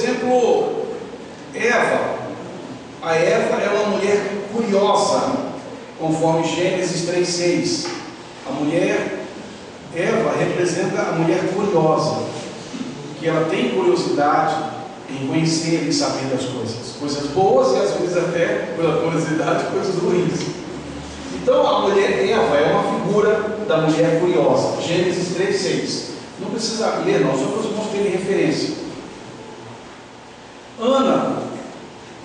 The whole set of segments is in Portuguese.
exemplo, Eva. A Eva é uma mulher curiosa, conforme Gênesis 3:6. A mulher, Eva, representa a mulher curiosa, que ela tem curiosidade em conhecer e saber das coisas boas e às vezes até, pela curiosidade, coisas ruins. Então a mulher Eva é uma figura da mulher curiosa. Gênesis 3:6. Não precisa ler não, só para os irmãos terem referência. Ana,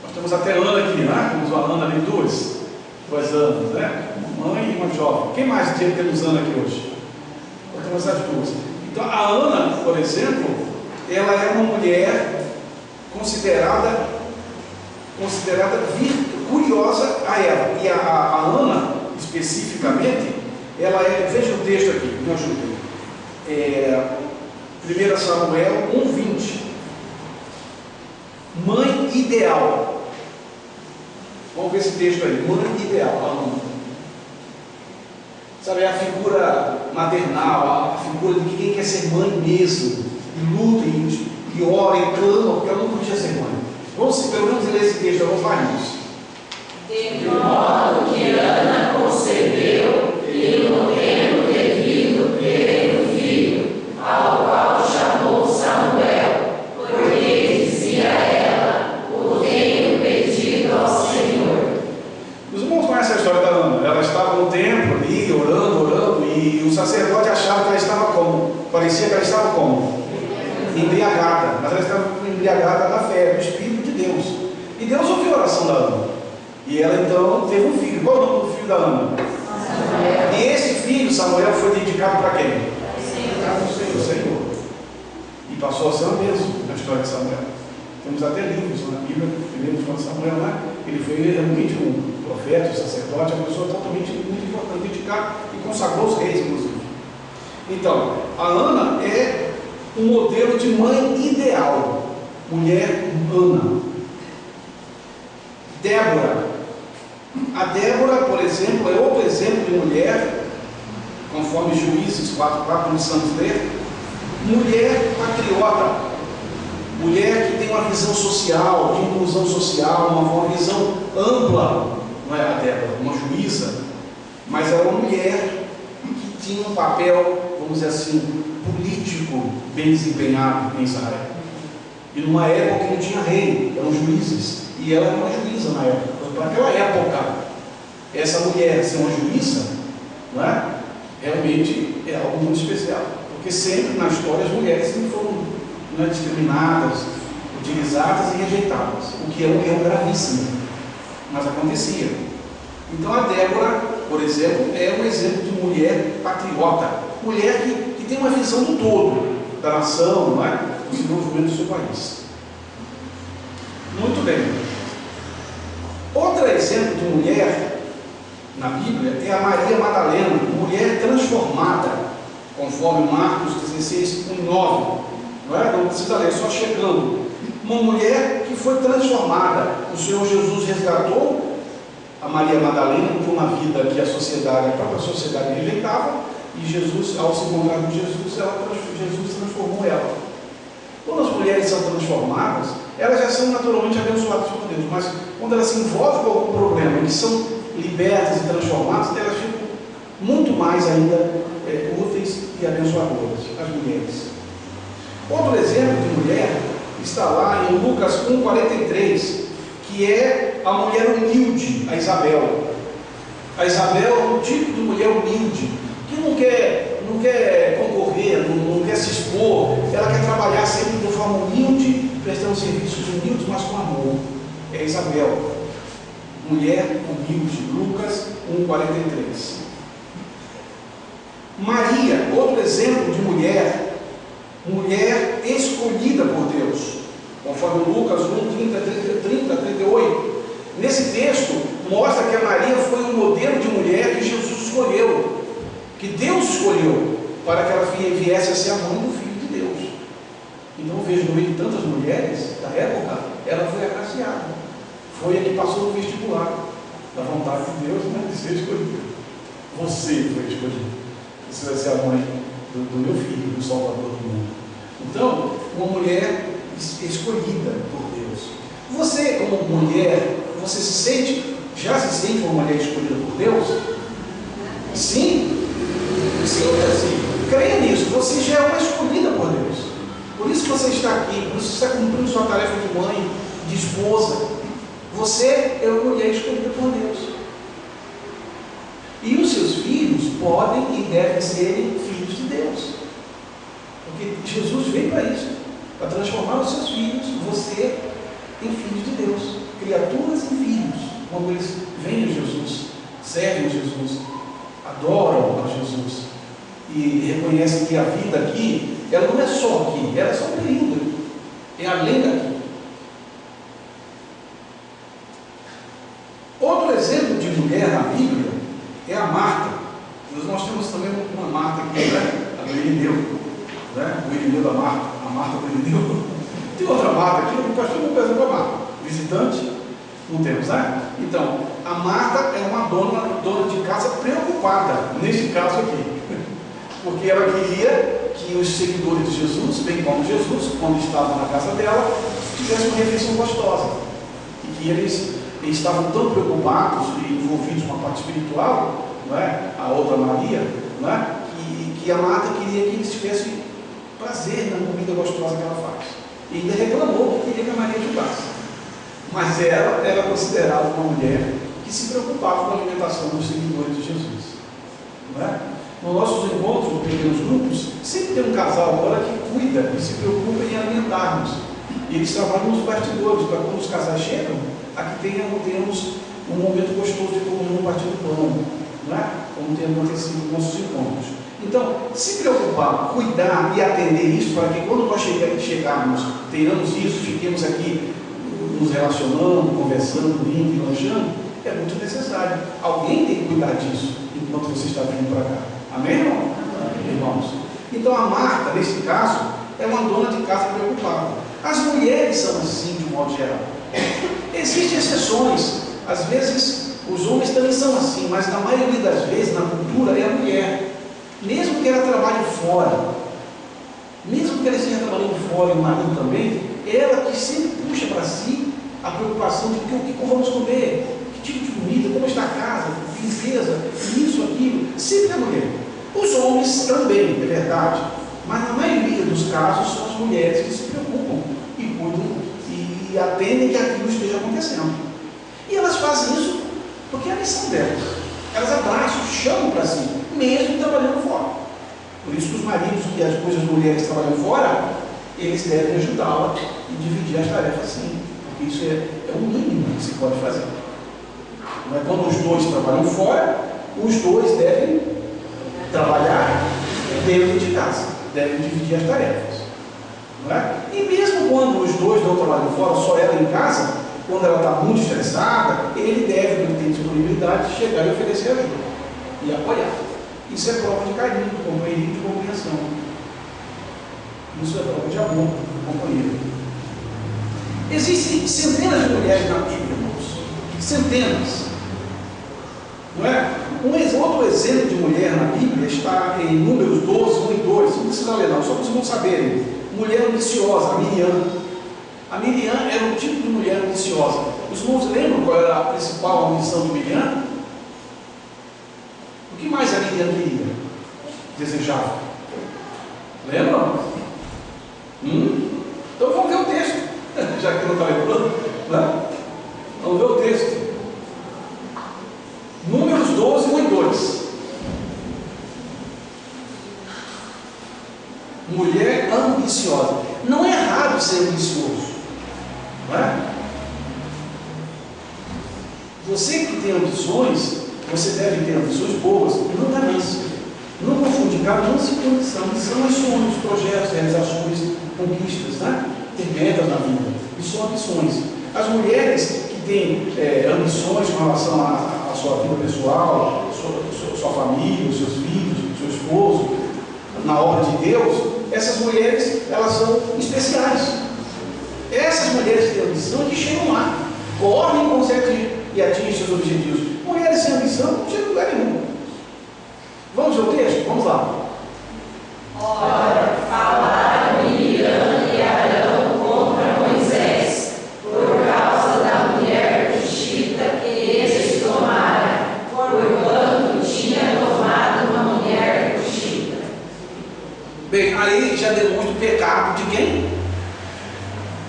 nós temos até Ana aqui, né? Temos uma Ana ali, duas Anas, né? Uma mãe e uma jovem. Quem mais temos Ana aqui hoje? Temos as duas. Então a Ana, por exemplo, ela é uma mulher considerada curiosa a ela. E a Ana, especificamente, ela é, veja o texto aqui, me ajuda. 1 Samuel 1:20. Mãe ideal. Vamos ver esse texto aí. Mãe ideal, a Ana. Sabe, é a figura maternal, a figura de quem quer ser mãe mesmo, e luta, e ora, e clama, porque ela não podia ser mãe. Vamos pelo menos ler esse texto, vamos lá nisso. De modo que Ana concebeu, e no tempo devido teve um filho, ao qual chamou Samuel, porque dizia ela: o tenho pedido ao Senhor. Os irmãos conhecem a história da Ana. Ela estava no templo ali, orando, e o sacerdote achava que ela estava como? Parecia que ela estava como? Embriagada, mas ela estava embriagada da fé, do Espírito de Deus. E Deus ouviu a oração da Ana. E ela então teve um filho. Qual é o nome do filho da Ana? Samuel. E esse filho, Samuel, foi dedicado para quem? Para o Senhor. E passou a ser uma bênção na história de Samuel. Temos até livros na Bíblia, primeiro de Samuel, né? Ele foi realmente um profeta, um sacerdote, uma pessoa totalmente muito importante, dedicado e consagrou os reis, inclusive. Então, a Ana é um modelo de mãe ideal. Mulher Ana. Débora. A Débora, por exemplo, é outro exemplo de mulher, conforme Juízes 4:4, começamos a ler. Mulher patriota. Mulher que tem uma visão social, de inclusão social, uma visão ampla. Não é a Débora, uma juíza, mas é uma mulher que tinha um papel, vamos dizer assim, político bem desempenhado em Israel. E numa época que não tinha rei, eram juízes, e ela era uma juíza na época. Para aquela época, essa mulher ser uma juíza, não é? Realmente é algo muito especial, porque sempre na história as mulheres sempre foram, não é, discriminadas, utilizadas e rejeitadas, o que é um erro gravíssimo, mas acontecia. Então a Débora, por exemplo, é um exemplo de mulher patriota, mulher que tem uma visão do todo da nação, não é? Do desenvolvimento do seu país. Muito bem. Outro exemplo de mulher na Bíblia é a Maria Madalena, mulher transformada, conforme Marcos 16:9. Não é? Não precisa ler, só chegando. Uma mulher que foi transformada. O Senhor Jesus resgatou a Maria Madalena de uma vida que a sociedade, a própria sociedade rejeitava, e Jesus, ao se encontrar com Jesus, Jesus transformou ela. Quando as mulheres são transformadas, elas já são naturalmente abençoadas por Deus, mas quando elas se envolvem com algum problema e são libertas e transformadas, elas ficam muito mais ainda úteis e abençoadoras, as mulheres. Outro exemplo de mulher está lá em Lucas 1:43, que é a mulher humilde, a Isabel. A Isabel é um tipo de mulher humilde, que não quer concorrer, não quer se expor, ela quer trabalhar sempre de forma humilde, prestando serviços humildes, mas com amor. É Isabel, mulher humilde. Lucas 1:43. Maria, outro exemplo de mulher escolhida por Deus, conforme Lucas 1:30-38. Nesse texto mostra que a Maria foi um modelo de mulher que Jesus escolheu, que Deus escolheu para que ela viesse a ser a mãe do Filho de Deus. Então veja, no meio de tantas mulheres da época, ela foi agraciada, foi a que passou no vestibular da vontade de Deus, né, de ser escolhida. Você foi escolhido, você vai ser a mãe do meu filho, do Salvador do mundo. Então, uma mulher escolhida por Deus. Você, como mulher, você já se sente uma mulher escolhida por Deus? Sim? Sim. Creia nisso, você já é uma escolhida por Deus. Por isso que você está aqui, por isso que você está cumprindo sua tarefa de mãe, de esposa. Você é uma mulher escolhida por Deus. E os seus filhos podem e devem ser filhos de Deus. Porque Jesus veio para isso, para transformar os seus filhos, você, em filhos de Deus. Criaturas e filhos, quando eles vêm a Jesus, servem a Jesus, adoram a Jesus e reconhecem que a vida aqui, ela não é só aqui, ela é só um período, é além daqui. Outro exemplo de mulher na Bíblia é a Marta. Nós temos também uma Marta aqui, né? A do Irineu, né? O Irineu da Marta, a Marta do Irineu. Tem outra Marta aqui, o pastor não pensa com a Marta. Visitante? Não temos, né? Então, a Marta é uma dona de casa preocupada, neste caso aqui. Porque ela queria que os seguidores de Jesus, bem como Jesus, quando estavam na casa dela, tivessem uma refeição gostosa. E que eles estavam tão preocupados e envolvidos com a parte espiritual, não é? A outra Maria, não é? Que a Marta queria que eles tivessem prazer na comida gostosa que ela faz. E ainda reclamou que queria que a Maria ajudasse. Mas ela era considerada uma mulher que se preocupava com a alimentação dos seguidores de Jesus. Não é? Nos nossos encontros, nos pequenos grupos, sempre tem um casal agora que cuida e se preocupa em alimentar-nos. E eles trabalham nos bastidores, para quando os casais chegam, aqui temos um momento gostoso de comunhão partindo pão, não é? Como tem acontecido nos nossos encontros. Então, se preocupar, cuidar e atender isso, para que quando nós chegarmos, tenhamos isso, fiquemos aqui nos relacionando, conversando, rindo e lanchando, é muito necessário. Alguém tem que cuidar disso enquanto você está vindo para cá. Amém, irmão? Irmãos. Então a Marta, nesse caso, é uma dona de casa preocupada. As mulheres são assim, de um modo geral. Existem exceções. Às vezes, os homens também são assim, mas na maioria das vezes, na cultura, é a mulher. Mesmo que ela trabalhe fora, mesmo que ela esteja trabalhando fora e o marido também, ela que sempre puxa para si a preocupação de o que vamos comer, que tipo de comida, como está a casa, limpeza, isso, aquilo, sempre é a mulher. Os homens também, é verdade, mas na maioria dos casos são as mulheres que se preocupam e cuidam e atendem que aquilo esteja acontecendo. E elas fazem isso porque é a missão delas. Elas abraçam, chamam para si, mesmo trabalhando fora. Por isso que os maridos e as coisas mulheres trabalham fora, eles devem ajudá-la e dividir as tarefas sim, porque isso é o mínimo que se pode fazer. Mas quando os dois trabalham fora, os dois devem trabalhar dentro de casa, devem dividir as tarefas. Não é? E mesmo quando os dois não trabalham fora, só ela em casa, quando ela está muito estressada, ele deve, quando tem disponibilidade, chegar e oferecer ajuda e apoiar. Isso é prova de carinho, de companheirismo, de compreensão. Isso é prova de amor do companheiro. Existem centenas de mulheres na Bíblia, irmãos. Centenas. Não é? Outro exemplo de mulher na Bíblia está em Números 12, 1 e 2. Não precisa ler não, só para vocês não saberem. Mulher ambiciosa, a Miriam. A Miriam era um tipo de mulher ambiciosa. Os irmãos lembram qual era a principal ambição de Miriam? O que mais a Miriam queria? Desejava? Lembram? Então vamos ver o texto, já que não está lembrando, né? Vamos ver o texto. Números 12, 1 e 2. Mulher ambiciosa. Não é errado ser ambicioso, não é? Você que tem ambições, você deve ter ambições boas, não ganância. Não confunde ganância com ambição. Ambição é sonhos, projetos, realizações, conquistas, né? Ter metas na vida. Isso são ambições. As mulheres que têm ambições com relação à sua vida pessoal, sua família, os seus filhos, seu esposo, na obra de Deus, essas mulheres, elas são especiais. Essas mulheres que têm ambição que chegam lá, correm, conseguem e atingem seus objetivos. Mulheres sem ambição não chegam a lugar nenhum. Vamos ver o texto? Vamos lá. Ora, falaram Miriam e Arão contra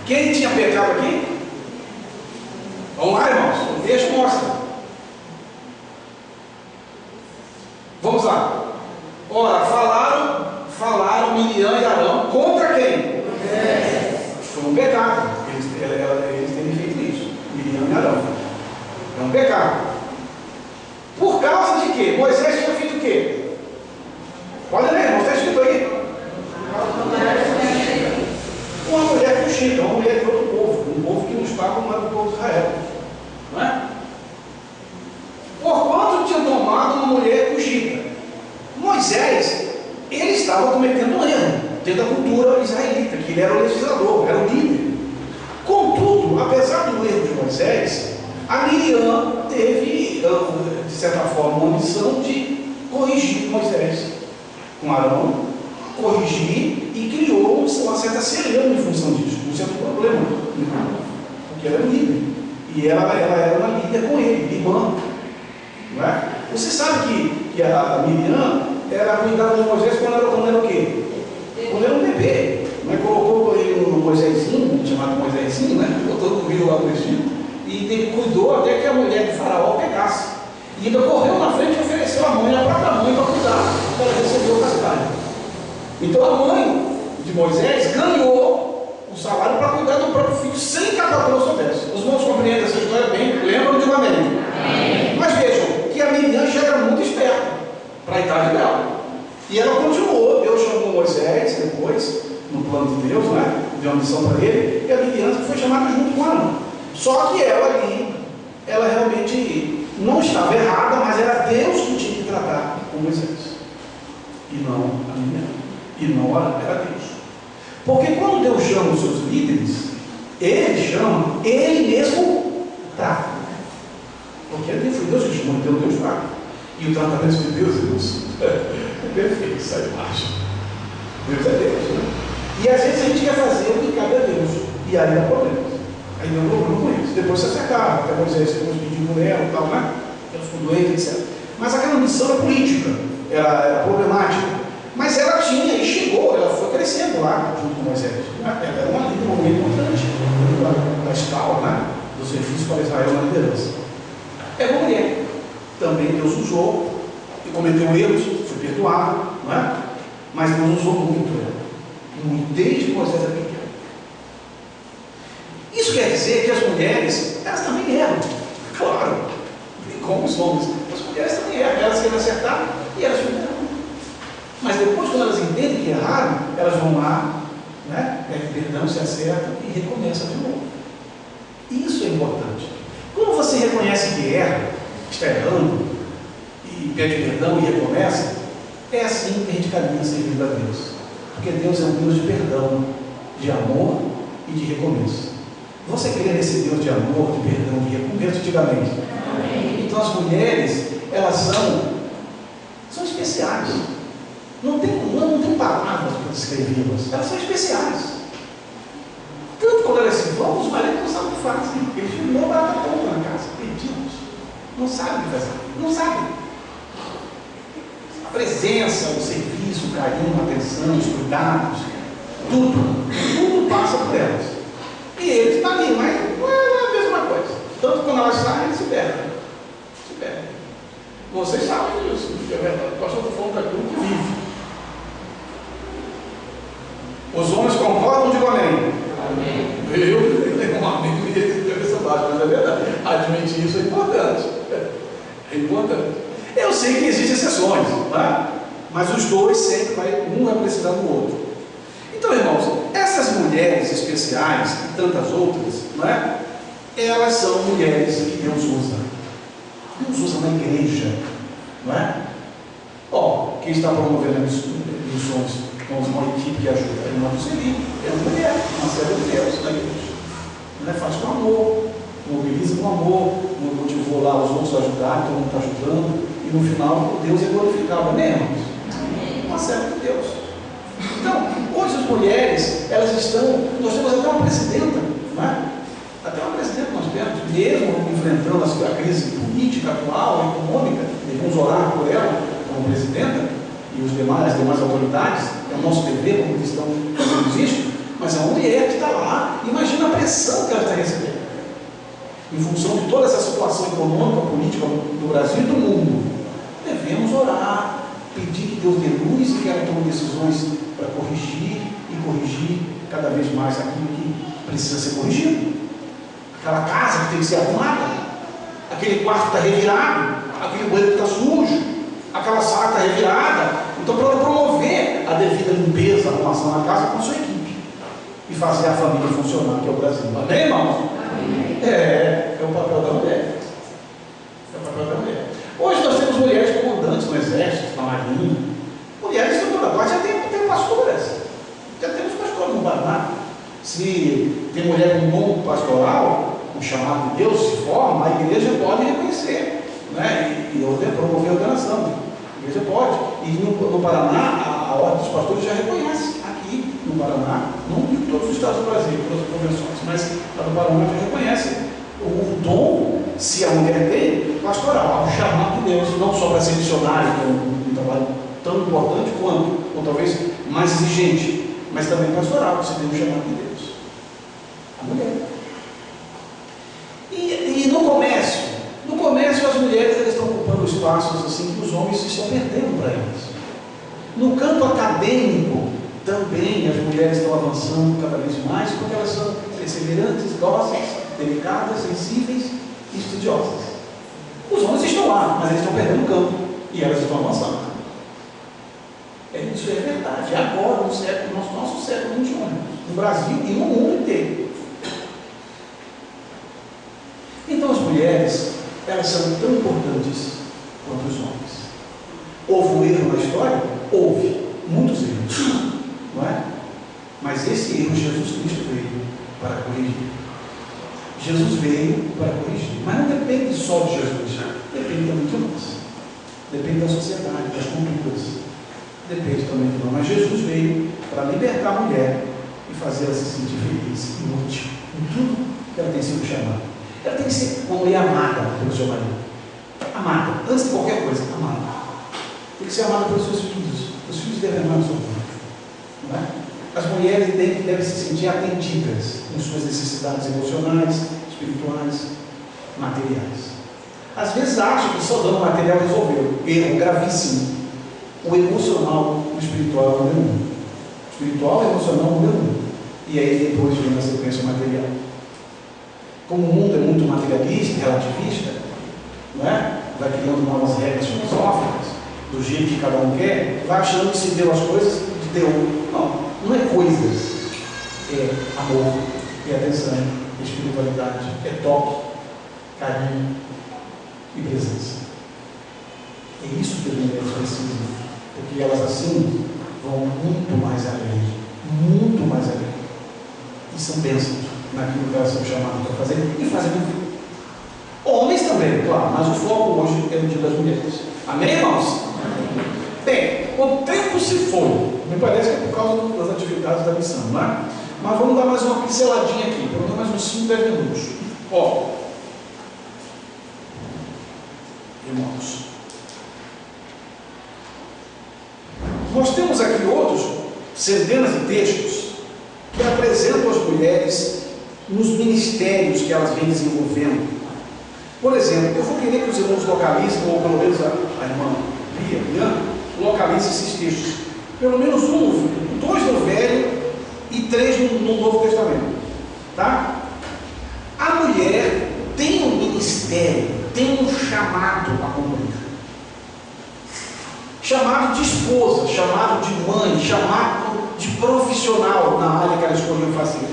Quem tinha pecado aqui? Vamos lá, irmãos, o texto mostra. Vamos lá. Ora, falaram Miriam e Arão contra quem? Foi um pecado. Eles terem feito isso. Miriam e Arão. É um pecado. Por causa de quê? Moisés tinha feito o quê? Pode ler, irmão, está escrito aí. Uma mulher fugitiva, uma mulher de outro povo, um povo que não está como era o povo de Israel. Não é? Porquanto tinha tomado uma mulher fugida. Moisés, ele estava cometendo um erro dentro da cultura israelita, que ele era o legislador, era o líder. Contudo, apesar do erro de Moisés, a Miriam teve, de certa forma, uma missão de corrigir Moisés com Arão, corrigir e criou uma certa celeuma em função disso, um certo problema, porque ela era o líder, e ela era uma líder com ele, irmã, não é? Você sabe que a Miriam, ela cuidava de Moisés quando era o quê? Quando era um bebê, né? Colocou ele no Moisésinho, chamado Moisésinho, né? Botou no rio lá no Egito, e cuidou até que a mulher de Faraó pegasse, e ainda correu na frente e ofereceu a mãe, a própria mãe, para cuidar, para ela receber o cascalho. Então a mãe de Moisés ganhou o salário para cuidar do próprio filho sem que a patroa soubesse. Os irmãos compreendem essa história bem, lembram de uma amém. Mas vejam que a Miriam já era muito esperta para a idade dela. E ela continuou, Deus chamou Moisés depois, no plano de Deus, né? Deu uma missão para ele, e a Miriam foi chamada junto com Arão. Só que ela ali, ela realmente não estava errada, mas era Deus que tinha que tratar com Moisés. E não a Miriam. E não era Deus. Porque quando Deus chama os seus líderes, Ele chama, Ele mesmo trata. Porque foi Deus que chamou, então Deus trata. E o tratamento de Deus, irmãos, é perfeito, sai de baixo. Deus é Deus, né? E às vezes a gente quer fazer o que cabe a Deus. E aí dá problema. Aí deu problema com eles. Depois se acertaram, até Moisés pediu por ela e tal, né? Ela ficou doente, etc. Mas aquela missão era política, era problemática. Mas ela tinha e chegou, ela foi crescendo lá junto com Moisés. Ela era uma líder, um momento importante da escala, né? Do serviço para Israel na liderança. É uma mulher. Também Deus usou e cometeu erros, foi perdoado, não é? Mas Deus usou muito ela. Muito, desde Moisés era pequeno. Isso quer dizer que as mulheres, elas também erram. Claro. E como os homens, as mulheres também erram. Elas querem acertar e elas ficam errando. Mas depois, quando elas entendem que erraram, elas vão lá, né? Pedem perdão, se acertam e recomeçam de novo. Isso é importante. Quando você reconhece que erra, está errando, e pede perdão e recomeça, é assim que a gente caminha servindo a Deus. Porque Deus é um Deus de perdão, de amor e de recomeço. Você crê nesse Deus de amor, de perdão, de recomeço antigamente? Então as mulheres, elas são especiais. Não tem palavras para descrevê-las. Elas são especiais. Tanto quando elas se vão, os maridos não sabem o que fazem. Eles ficam uma barata tonta na casa, perdidos. Não sabem o que fazer. Não sabem. A presença, o serviço, o carinho, a atenção, os cuidados, tudo passa por elas. E eles estão ali, mas não é a mesma coisa. Tanto quando elas saem, eles se perdem. Vocês sabem disso, é verdade. O pastor está falando daquilo que vive. Os homens concordam, digo amém. Eu tenho um amigo que ele teve essa baixa, mas é verdade. Admitir isso é importante. É importante. Eu sei que existem exceções, tá? Mas os dois sempre um vai precisar do outro. Então, irmãos, essas mulheres especiais e tantas outras, não é? Elas são mulheres que Deus usa. Deus usa na igreja, não é? Quem está promovendo missões, temos uma equipe que ajuda a irmã do Celi, é uma mulher, uma serva de Deus na igreja. Não é? Faz com amor, mobiliza com amor, motivou lá os outros a ajudar, todo mundo está ajudando, e no final Deus é glorificado, não é, irmãos? Uma serva de Deus. Então, hoje as mulheres, elas estão, nós temos até uma presidenta, não é? Até uma presidenta nós temos, mesmo enfrentando a crise política atual, econômica, devemos orar por ela como presidenta, e as demais autoridades, é o nosso dever como cristão fazermos isso, mas é uma mulher que está lá. Imagina pressão que ela está recebendo, em função de toda essa situação econômica, política do Brasil e do mundo. Devemos orar, pedir que Deus dê luz e que ela tome decisões para corrigir e corrigir cada vez mais aquilo que precisa ser corrigido. Aquela casa que tem que ser arrumada, aquele quarto que está revirado, aquele banheiro que está sujo, aquela sala que está revirada. Então, para promover a devida limpeza, a arrumação na casa com a sua equipe e fazer a família funcionar, que é o Brasil. Amém, irmãos? Amém. É o papel da mulher. É o papel da mulher. Hoje nós temos mulheres comandantes no exército, na marinha. Mulheres de toda parte, já tem pastoras. Já temos pastores no Paraná. Se tem mulher com dom pastoral, um chamado de Deus se forma, a igreja pode reconhecer, né? E promover a ordenação. A igreja pode. E no Paraná, a ordem dos pastores já reconhece. Aqui no Paraná, não de todos os estados do Brasil, todas as convenções, mas lá no Paraná já reconhece o dom, se a mulher tem, pastoral, o chamado de Deus, não só para ser missionário, que é um trabalho tão importante quanto, ou talvez mais exigente, mas também pastoral, você tem o chamado de Deus. A mulher. E no comércio as mulheres elas estão ocupando espaços assim que os homens estão perdendo para eles. No campo acadêmico, também as mulheres estão avançando cada vez mais, porque elas são perseverantes, dóceis, delicadas, sensíveis e estudiosas. Os homens estão lá, mas eles estão perdendo o campo e elas estão avançando. Isso é verdade. Agora, no nosso século XXI, no Brasil e no mundo inteiro. Então as mulheres, elas são tão importantes quanto os homens. Houve um erro na história? Houve. Muitos erros. Não é? Mas esse erro Jesus Cristo veio para corrigir. Jesus veio para corrigir. Mas não depende só de Jesus. Depende também de nós. Depende da sociedade, das culturas. Depende também de nós. Mas Jesus veio para libertar a mulher e fazer ela se sentir feliz e útil em tudo que ela tem sido chamada. Ela tem que ser uma mulher amada pelo seu marido. Amada. Antes de qualquer coisa, amada. Tem que ser amada pelos seus filhos. Os filhos devem amar o seu pai. Não é? As mulheres devem se sentir atendidas em suas necessidades emocionais, espirituais, materiais. Às vezes acham que só dando material resolveu. Erro gravíssimo. O emocional e o espiritual é o número 1. O espiritual e o emocional é o número 1. E aí depois vem na sequência o material. Como o mundo é muito materialista, relativista, não é? Vai criando novas regras filosóficas, do jeito que cada um quer, vai achando que se deu as coisas, deu. Não é coisas. É amor, é atenção, é espiritualidade, é toque, carinho e presença. É isso que as mulheres precisam, porque elas assim vão muito mais além, muito mais além. E são bênçãos naquilo que elas são chamadas para fazer e fazem muito bem. Homens também, claro, mas o foco hoje é no dia das mulheres. Amém, irmãos? Amém. Bem, o tempo se foi. Me parece que é por causa das atividades da missão, não é? Mas vamos dar mais uma pinceladinha aqui, pelo menos mais uns 5, 10 minutos. Irmãos, nós temos aqui outros centenas de textos que apresentam as mulheres nos ministérios que elas vêm desenvolvendo. Por exemplo, eu vou querer que os irmãos localizem, ou pelo menos a irmã Bia, localize esses textos. Pelo menos 2 no Velho e 3 no Novo Testamento. Tá? A mulher tem um ministério, tem um chamado a cumprir. Chamado de esposa, chamado de mãe, chamado de profissional na área que ela escolheu fazer.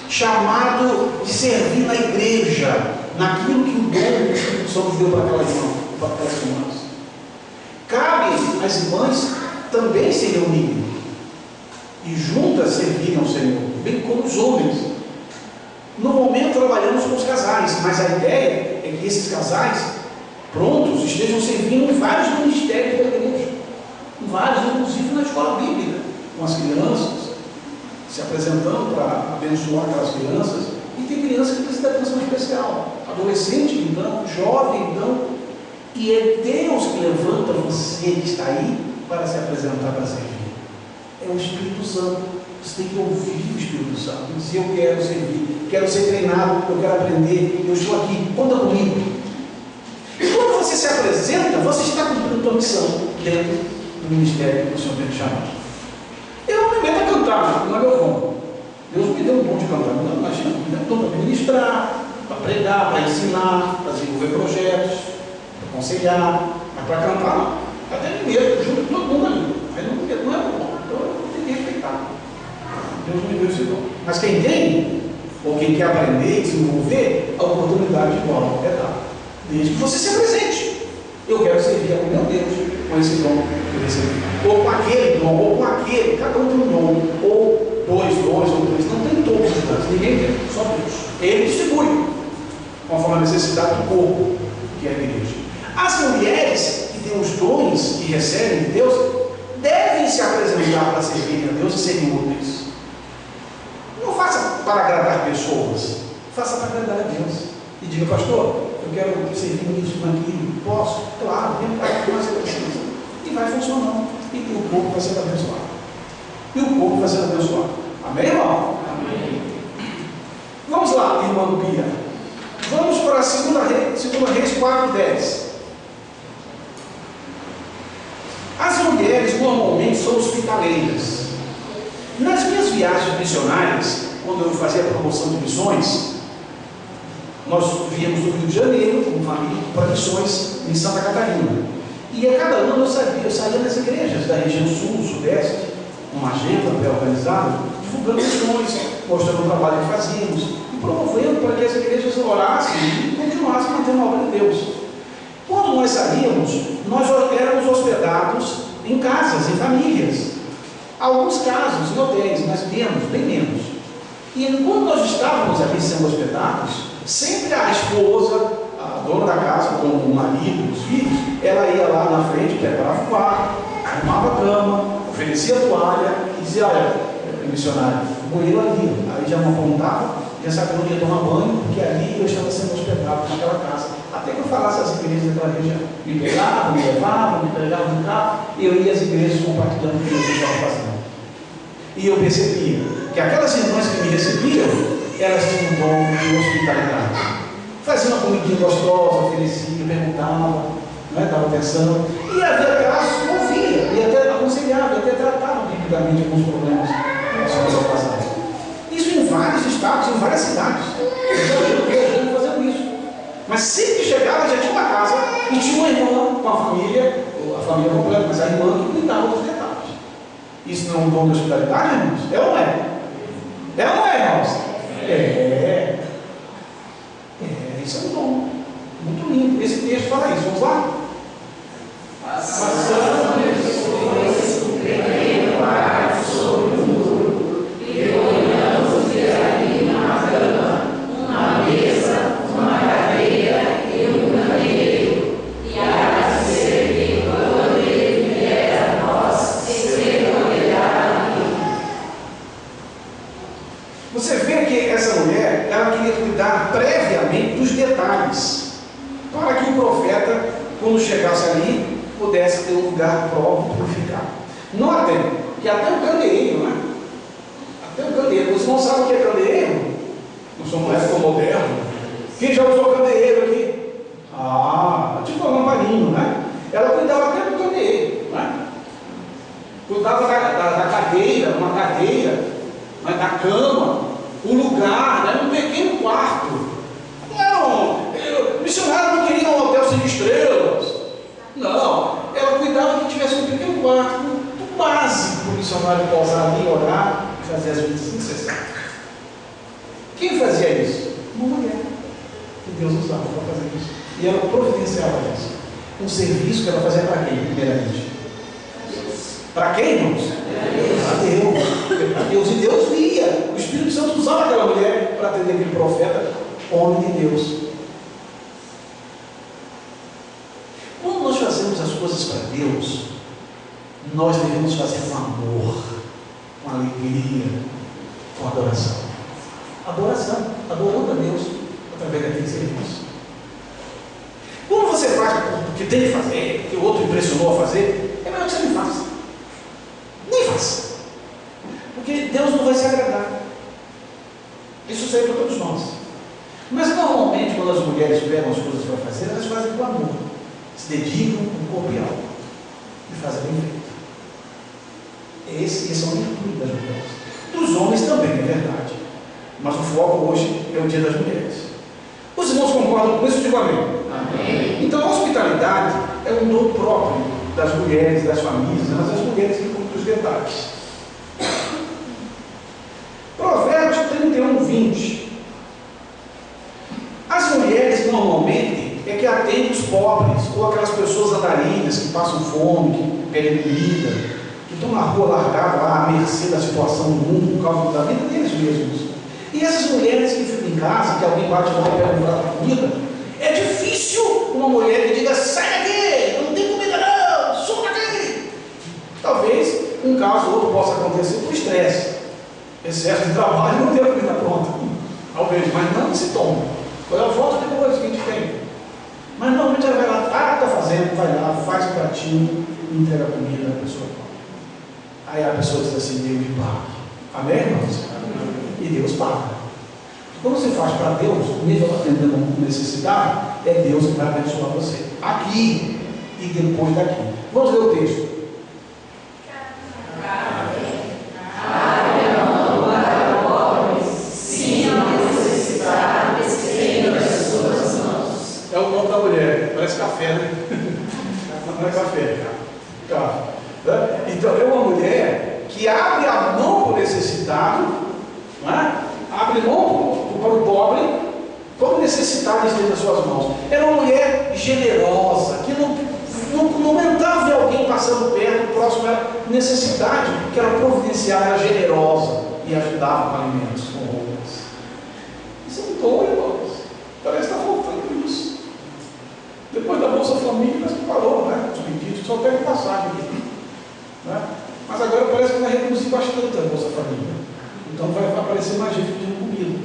Chamado de servir na igreja, naquilo que o dom do Espírito Santo deu para aquelas irmãs. Cabe às irmãs também se reunirem e juntas servirem ao Senhor, bem como os homens. No momento trabalhamos com os casais, mas a ideia é que esses casais prontos estejam servindo em vários ministérios da igreja, em vários, inclusive na escola bíblica, com as crianças, se apresentando para abençoar aquelas crianças. E tem criança que precisa de atenção especial, adolescente então, jovem então, e é Deus que levanta você que está aí para se apresentar para servir. É o Espírito Santo. Você tem que ouvir o Espírito Santo e dizer: eu quero servir, quero ser treinado, eu quero aprender, eu estou aqui, conta comigo. E quando você se apresenta, você está cumprindo a sua missão dentro do ministério que o Senhor tem te chamado. Eu não me meto a cantar, não é meu dom. Deus me deu um dom de cantar, não imagina, me deu um dom para ministrar, para pregar, para ensinar, para desenvolver projetos, para aconselhar, mas para cantar não. Até me medo, junto com todo mundo ali. Aí não é meu dom, então eu tenho que respeitar. Deus me deu esse dom. Mas quem tem, ou quem quer aprender e desenvolver, a oportunidade de igual é dar. Desde que você se apresente. Eu quero servir ao meu Deus com esse dom que eu recebi. Ou com aquele dom, ou com aquele. Cada um tem um dom. Ou dois dons, ou três. Não tem todos os dons. Ninguém tem. Só Deus. Ele distribui. Conforme a necessidade do corpo, que é a igreja. As mulheres que têm os dons que recebem de Deus, devem se apresentar para servirem a Deus e serem úteis. Não faça para agradar pessoas. Faça para agradar a Deus. E diga: pastor, eu quero servir nisso, naquilo. Posso? Claro, vem cá, o que você precisa. E vai funcionando. E o povo vai sendo abençoado. E o povo vai sendo abençoado. Amém, irmão? Amém. Vamos lá, irmã Bia. Vamos para a 2 Reis 4:10. As mulheres normalmente são hospitaleiras. Nas minhas viagens missionárias, quando eu fazia a promoção de missões, nós viemos do Rio de Janeiro, como família, para missões em Santa Catarina. E a cada ano eu saía das igrejas da região sul, sudeste, uma agenda pré-organizada, divulgando missões, mostrando o trabalho que fazíamos e promovendo para que as igrejas orassem e continuassem mantendo a obra de Deus. Quando nós saíamos, nós éramos hospedados em casas, em famílias. Alguns casos em hotéis, mas menos, bem menos. E quando nós estávamos ali sendo hospedados, sempre a esposa, a dona da casa, com o marido, os filhos, ela ia lá na frente, preparava o quarto, arrumava a cama, oferecia a toalha e dizia: olha, missionário, banheiro ali. Aí já me apontava, já sabia onde ia tomar banho, porque ali eu estava sendo hospedado naquela casa. Até que eu falasse às igrejas daquela região. Me pegavam, me levavam, me pegavam no carro, e eu ia às igrejas compartilhando o que eu estava fazendo. E eu percebia que aquelas irmãs que me recebiam, elas tinham um dom de hospitalidade. Faziam uma comidinha gostosa, oferecia, perguntava, dava atenção. E havia casos que ouvia, e até aconselhava, e até tratava biblicamente alguns problemas relacionados ao casal. Isso em vários estados, em várias cidades. Eu estou fazendo isso. Mas sempre que chegava, já tinha uma casa e tinha uma irmã com a família completa, mas a irmã que cuidava dos detalhes. Isso não é um dom de hospitalidade, irmãos? É ou não é? É ou não é, irmãos? Isso é um dom. Muito lindo. Esse texto fala isso. Vamos lá? Passando depois o primeiro quarto sobre o muro, e olhamos de ali uma cama, uma mesa, uma cadeira e um candeeiro, e a de servir quando ele vier a nós, ser olhar ali. Você vê que essa mulher, ela queria cuidar previamente dos detalhes, para que o profeta, quando chegasse ali, pudesse ter um lugar próprio para ficar. Notem que até o candeeiro, né? Até o candeeiro. Você não sabe o que é candeeiro? Nós somos uma época moderna. Quem já usou candeeiro aqui? Tipo um lamparino, né? Ela cuidava até do candeeiro, né? Cuidava da cadeira, uma cadeira, mas da cama, o lugar, né? Um pequeno quarto. Não, missionário não queria um hotel 5 estrelas. Não, ela cuidava que tivesse um pequeno quarto, muito básico para o missionário pousar ali, orar e fazer as visitas necessárias. Quem fazia isso? Uma mulher que Deus usava para fazer isso. E ela providenciava isso. Um serviço que ela fazia para quem, primeiramente? Para quem, irmãos? Para Deus. E Deus via. O Espírito Santo usava aquela mulher para atender aquele profeta, homem de Deus. Quando nós fazemos as coisas para Deus, nós devemos fazer com amor, com alegria, com adoração. Adoração, adorando a Deus através daquele serviço. Quando você faz o que tem que fazer, que o outro impressionou a fazer, é melhor que você nem faça. Nem faça. Porque Deus Isso serve para todos nós. Mas normalmente, quando as mulheres pegam as coisas para fazer, elas fazem com amor, se dedicam com corpo e alma e fazem bem feito. Esse é o virtude das mulheres. Dos homens também, é verdade. Mas o foco hoje é o dia das mulheres. Os irmãos concordam com isso? Digo amém. Amém. Então a hospitalidade é um dom próprio das mulheres, das famílias, mas as mulheres que cuidam dos detalhes. Provérbios 31:20. As mulheres normalmente é que atendem os pobres, ou aquelas pessoas andarilhas que passam fome, que pedem comida, que estão na rua largadas lá à mercê da situação do mundo por causa da vida deles mesmos. E essas mulheres que ficam em casa, que alguém bate lá e pega um prato de comida, é difícil uma mulher que diga: sai daqui, não tem comida não, suma daqui. Talvez um caso ou outro possa acontecer por estresse, excesso de trabalho e não ter a comida pronta. Talvez, mas não se toma. Ela volta depois que a gente tem. Mas normalmente ela vai lá, está fazendo, vai lá, faz o pratinho, entrega a comida, a pessoa come. Aí a pessoa diz assim: Deus me paga. Amém, irmãos? E Deus paga. Quando você faz para Deus, mesmo atendendo uma necessidade, é Deus que vai abençoar você. Aqui e depois daqui. Vamos ler o texto. É o nome da mulher, parece café, né? Não é café, cara. Então é uma mulher que abre a mão para o necessitado, não é? Abre mão para o pobre, como necessitado estende as suas mãos. Era uma mulher generosa, que não entrava ver alguém passando perto, próximo era necessidade, que era providenciar, era generosa e ajudava com alimentos, com roupas. Isso é muito bom, irmãos. Parece que está faltando isso. Depois da Bolsa Família, mas parou, né? Os pedidos só pegam passagem aqui. Né? Mas agora parece que vai reduzir bastante a Bolsa Família. Então vai aparecer mais gente pedindo comida.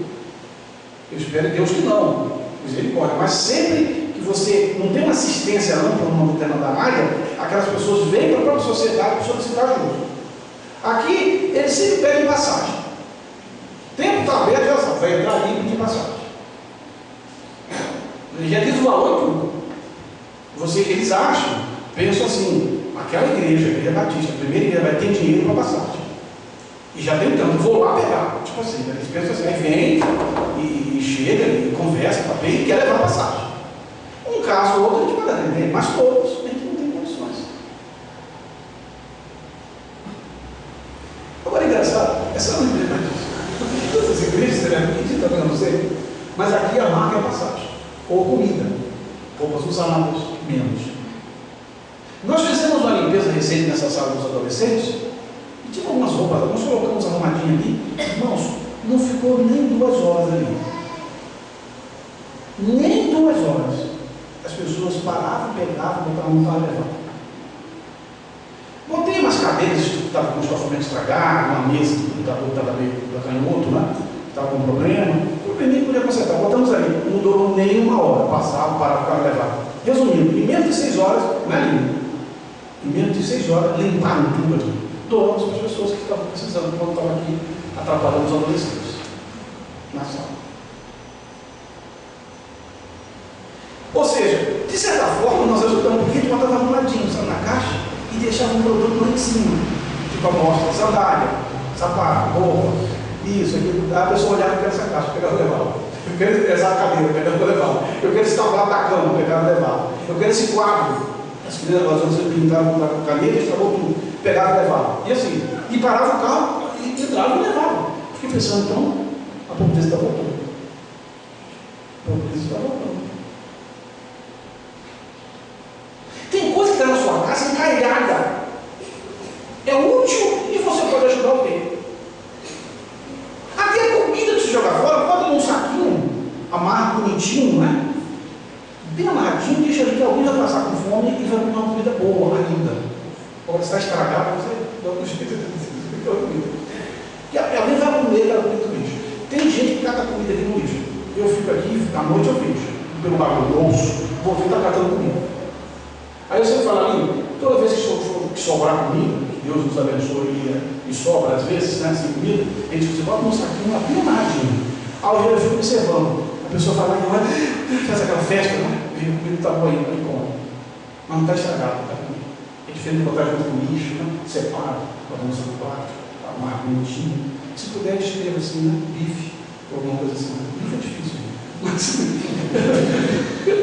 Eu espero em Deus que não, misericórdia. Mas sempre que você não tem uma assistência ampla numa determinada área, aquelas pessoas vêm para a própria sociedade para solicitar ajuda. Aqui, eles sempre pedem passagem. O tempo está aberto, já sabe, vai entrar ali e pedir passagem. Ele já diz o valor e tudo. Eles acham, pensam assim: aquela igreja, a igreja batista, a primeira igreja vai ter dinheiro para passagem. E já tem tanto, vou lá pegar. Tipo assim, eles pensam assim, aí vem e chega e conversa, papel, e quer levar passagem. Um caso ou outro a gente pode atender, mas todos a gente não tem condições. Agora é engraçado, essa é uma igreja batista. Todas as igrejas, você vai pedir também, eu não sei. Mas aqui a marca é a passagem, ou comida, roupas usadas, menos. Nós fizemos uma limpeza recente nessa sala dos adolescentes. Tinha algumas roupas, nós colocamos arrumadinha ali, irmãos, não ficou nem 2 horas ali. Nem 2 horas. As pessoas paravam, pegavam, botavam para levar. Botei umas cadeiras que estavam com o estofamento estragado, uma mesa que estava meio canhoto, né? Estava com problema. O primeiro podia consertar, botamos ali. Não durou nem 1 hora. Passava, parava, ficava levar. Resumindo, em menos de 6 horas, não é limpo. Em menos de 6 horas, limparam tudo aqui. Doamos para as pessoas que estavam precisando, quando estavam aqui atrapalhando os adolescentes na sala. Ou seja, de certa forma, nós ajudamos, porque a gente botava arrumadinho, sabe, na caixa e deixava um produto lá em cima, tipo amostra, sandália, sapato, roupa, isso, aquilo. A pessoa olhava para essa caixa, pegava e levava. Eu quero essa cadeira, pegava e levava. Eu quero esse tablado da cama, pegava e levava. Eu quero esse quadro. As crianças, às vezes, pintaram com caneta, estragou tudo. Pegava e levava. E assim, e parava o carro, e entrava e levava. Fiquei pensando, então, a pobreza está voltando. A pobreza está voltando. Tem coisa que está na sua casa encarregada. É útil e você pode ajudar alguém. Até a comida que você joga fora, bota num saquinho, amarra bonitinho, né? Bem amarradinho, deixa ali que alguém vai passar com fome e vai comer uma comida boa ainda. Ou está estragado, você dá um jeito de comida. E alguém vai comer aquela comida do lixo. Tem gente que cata comida aqui no lixo. Eu fico aqui, à noite eu vejo. Pelo bagulho do bolso, vou ver está catando comida. Aí você fala ali, toda vez que sobrar comida, que Deus nos abençoe e sobra às vezes, né, sem comida, a gente bota num saquinho bem amarradinho. Aí eu fico observando. A pessoa vai lá e olha, faz aquela festa, né? Vem o comida tá boiando, e come. Mas não está estragado, tá comigo. É diferente de botar junto com lixo, né? Separa, bagunça no quarto, arrumar bonitinho. Se puder, escreva assim, né? Bife, ou alguma coisa assim. Bife é difícil,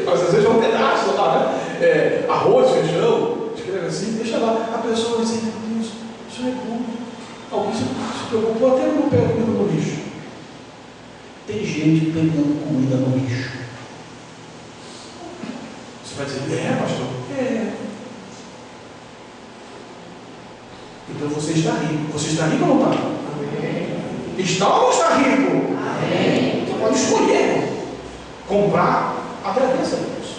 mas às vezes é um pedaço lá, né? Arroz, feijão, escreve assim, deixa lá. A pessoa vai dizer, meu Deus, isso é bom. Alguém se preocupou até não pegar comida no lixo. Tem gente pegando comida no lixo. Você vai dizer, pastor? Então você está rico. Você está rico ou não está? Amém. Está ou não está rico? Amém. Você pode escolher comprar, agradeça a Deus.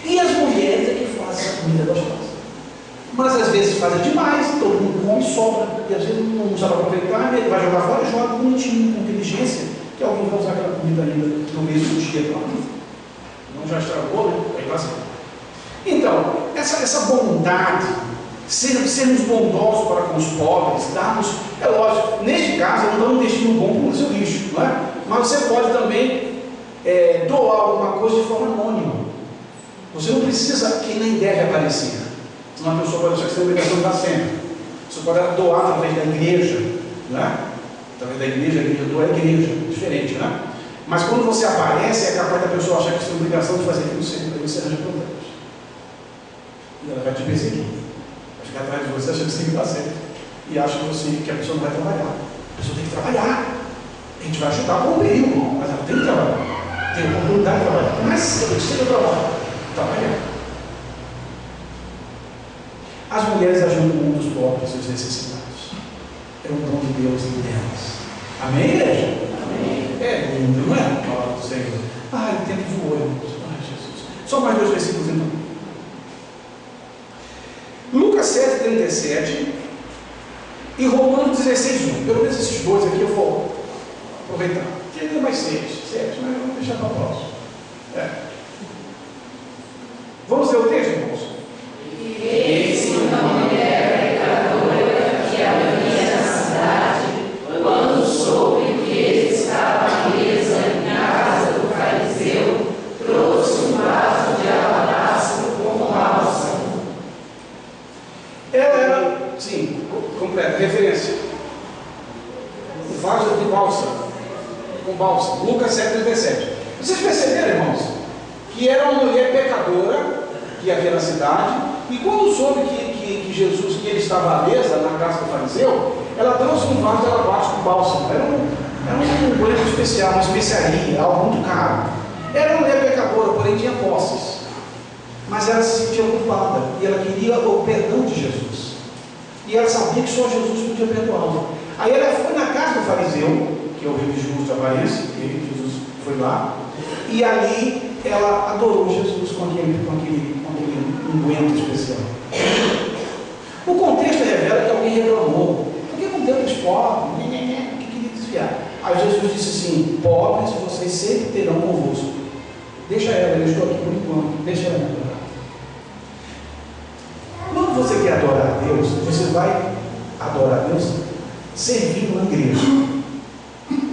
E as mulheres é que fazem a comida gostosa. Mas às vezes fazem demais, todo mundo come e sobra. E às vezes não sabe aproveitar, ele vai jogar fora e joga bonitinho, com inteligência, que alguém vai usar aquela comida ainda no mesmo dia. Não já estragou, né? Aí vai ser. Então, essa bondade, sermos bondosos para com os pobres, darmos, é lógico, neste caso, não damos um destino bom para o seu lixo, não é? Mas você pode também doar alguma coisa de forma anônima. Você não precisa, que nem deve aparecer. Senão a pessoa pode achar que você tem a obrigação de dar sempre. Você pode doar através da igreja, não é? Através da igreja, a igreja doa a igreja, diferente, né? Mas quando você aparece, é capaz da pessoa achar que você tem a obrigação de fazer aquilo sempre, para você arranja problemas. E ela vai te perseguir. Vai ficar atrás de você achando que você tem que dar certo. E acha que a pessoa não vai trabalhar. A pessoa tem que trabalhar. A gente vai ajudar com o período, mas ela tem que trabalhar. Tem a oportunidade de trabalhar. Mas se você tem que trabalhar. As mulheres ajudam o mundo dos pobres e os necessitados. É o dom de Deus em delas. Amém, igreja? Amém. É lindo, não é? A palavra do Senhor. O tempo voou, irmãos. Jesus. Só mais 2 versículos então. Lucas 7,37 e Romanos 16,1. Pelo menos esses dois aqui eu vou aproveitar. Tem ainda mais 7, mas vamos deixar para o próximo. Vamos ler o texto, irmãos? Eis uma mulher pecadora que havia na cidade, quando soube que ele estava à mesa na casa do fariseu, trouxe um vaso de alabastro com bálsamo. Ela era, sim, completa, referência. O vaso de bálsamo, com bálsamo. Lucas 7,37. Vocês perceberam, irmãos, que era uma mulher pecadora que havia na cidade. E quando soube que Jesus, que ele estava à mesa na casa do fariseu, ela trouxe um vaso de alabastro com bálsamo. Era um banho especial, uma especiaria, algo muito caro. Era uma mulher pecadora, porém tinha posses. Mas ela se sentia culpada e ela queria o perdão de Jesus. E ela sabia que só Jesus podia perdoá-la. Aí ela foi na casa do fariseu, que é o religioso de aparência, e Jesus foi lá, e ali ela adorou Jesus com aquele unguento especial. O contexto revela que alguém reclamou. Por que não deu para os pobres? Que queria desviar. Aí Jesus disse assim: pobres vocês sempre terão convosco. Deixa ela, eu estou aqui por enquanto. Deixa ela adorar. Quando você quer adorar a Deus, você vai adorar a Deus servindo na igreja,